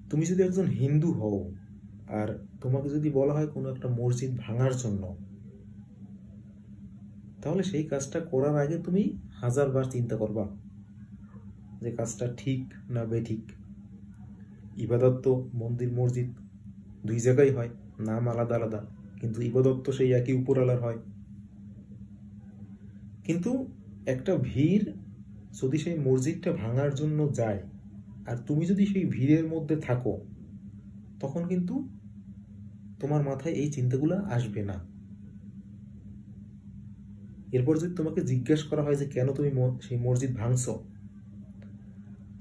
তুমি যদি একজন হিন্দু হও আর তোমাকে যদি বলা হয় কোনো একটা মসজিদ ভাঙার জন্য, তাহলে সেই কাজটা করার আগে তুমি 1000বার চিন্তা করবা যে কাজটা ঠিক না বেঠিক। ইবাদত তো মন্দির মসজিদ দুই জায়গায় হয়, নাম আলাদা আলাদা, কিন্তু ইবাদত তো সেই একই উপরওয়ালার হয়। কিন্তু একটা ভিড় যদি সেই মসজিদটা ভাঙার জন্য যায় আর তুমি যদি সেই ভিড়ের মধ্যে থাকো, তখন কিন্তু তোমার মাথায় এই চিন্তাগুলো আসবে না। এরপর যদি তোমাকে জিজ্ঞেস করা হয় যে কেন তুমি সেই মসজিদ ভাঙছো,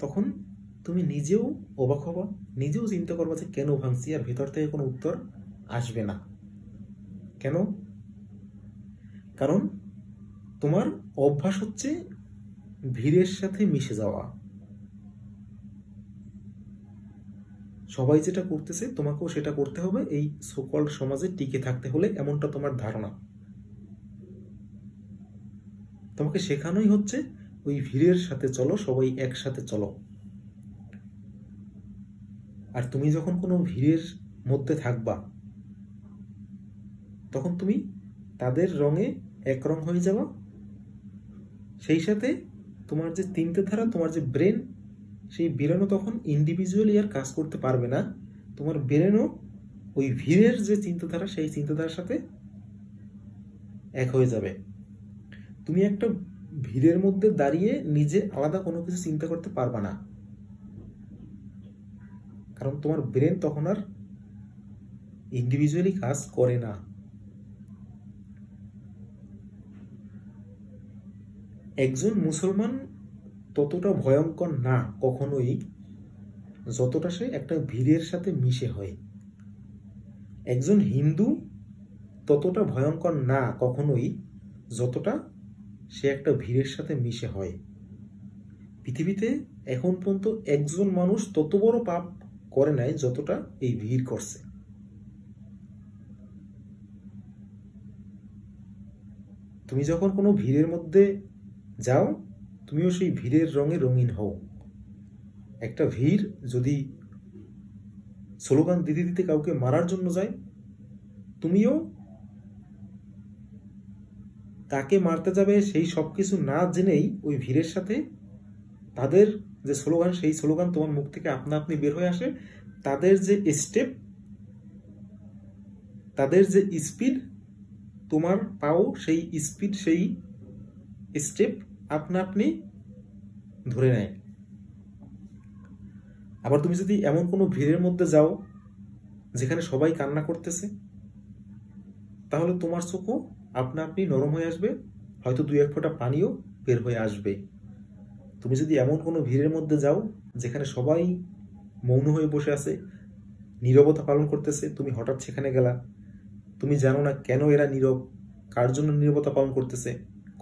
তখন তুমি নিজেও অবাক হবা, নিজেও চিন্তা করবা যে কেন ভাঙছি, আর ভেতর থেকে কোনো উত্তর আসবে না। কেন? কারণ তোমার অভ্যাস হচ্ছে ভিড়ের সাথে মিশে যাওয়া। সবাই যেটা করতেছে তোমাকেও সেটা করতে হবে, এই সকল সমাজে টিকে থাকতে হলে, এমনটা তোমার ধারণা। তোমাকে শেখানোই হচ্ছে ওই ভিড়ের সাথে চলো, সবাই একসাথে চলো। আর তুমি যখন কোনো ভিড়ের মধ্যে থাকবা, তখন তুমি তাদের রঙে একরং হয়ে যাবা। সেই সাথে তোমার যে চিন্তাধারা, তোমার যে ব্রেন, সেই ব্রেনও তখন ইন্ডিভিজুয়ালি আর কাজ করতে পারবে না। তোমার ব্রেনও ওই ভিড়ের যে চিন্তাধারা, সেই চিন্তাধারার সাথে এক হয়ে যাবে। তুমি একটা ভিড়ের মধ্যে দাঁড়িয়ে নিজে আলাদা কোনো কিছু চিন্তা করতে পারবা না, কারণ তোমার ব্রেন তখন আর ইন্ডিভিজুয়ালি কাজ করে না। একজন মুসলমান ততটা ভয়ঙ্কর না কখনোই যতটা সে একটা ভিড়ের সাথে মিশে হয়। একজন হিন্দু ততটা ভয়ঙ্কর না কখনোই যতটা সে একটা ভিড়ের সাথে মিশে হয়। পৃথিবীতে এখন পর্যন্ত একজন মানুষ তত বড় পাপ করে নাই যতটা এই ভিড় করছে। তুমি যখন কোনো ভিড়ের মধ্যে যাও, তুমিও সেই ভিড়ের রঙে রঙিন হও। একটা ভিড় যদি স্লোগান দিতে দিতে কাউকে মারার জন্য যায়, তুমিও তাকে মারতে যাবে সেই সব কিছু না জেনেই ওই ভিড়ের সাথে তাদের যে স্লোগান, সেই স্লোগান তোমার মুখ থেকে আপনা আপনি বের হয়ে আসে। তাদের যে স্টেপ, তাদের যে স্পিড, তোমার পাও সেই স্পিড, সেই স্টেপ আপনা আপনি ধরে নেয়। আবার তুমি যদি এমন কোনো ভিড়ের মধ্যে যাও যেখানে সবাই কান্না করতেছে, তাহলে তোমার চোখও আপনা আপনি নরম হয়ে আসবে, হয়তো 2-1 ফোঁটা পানিও বের হয়ে আসবে। তুমি যদি এমন কোনো ভিড়ের মধ্যে যাও যেখানে সবাই মৌন হয়ে বসে আছে, নীরবতা পালন করতেছে, তুমি হঠাৎ সেখানে গেলা, তুমি জানো না কেন এরা নীরব, কার জন্য নীরবতা পালন করতেছে,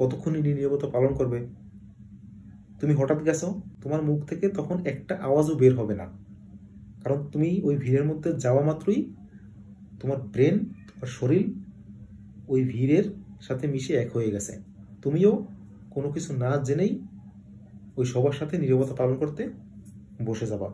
কতক্ষণই নীরবতা পালন করবে, তুমি হঠাৎ গেছো, তোমার মুখ থেকে তখন একটা আওয়াজও বের হবে না, কারণ তুমি ওই ভিড়ের মধ্যে যাওয়া মাত্রই তোমার ব্রেন, তোমার শরীর ওই ভিড়ের সাথে মিশে এক হয়ে গেছে। তুমিও কোনো কিছু না জেনেই ওই সবার সাথে নীরবতা পালন করতে বসে যাবা।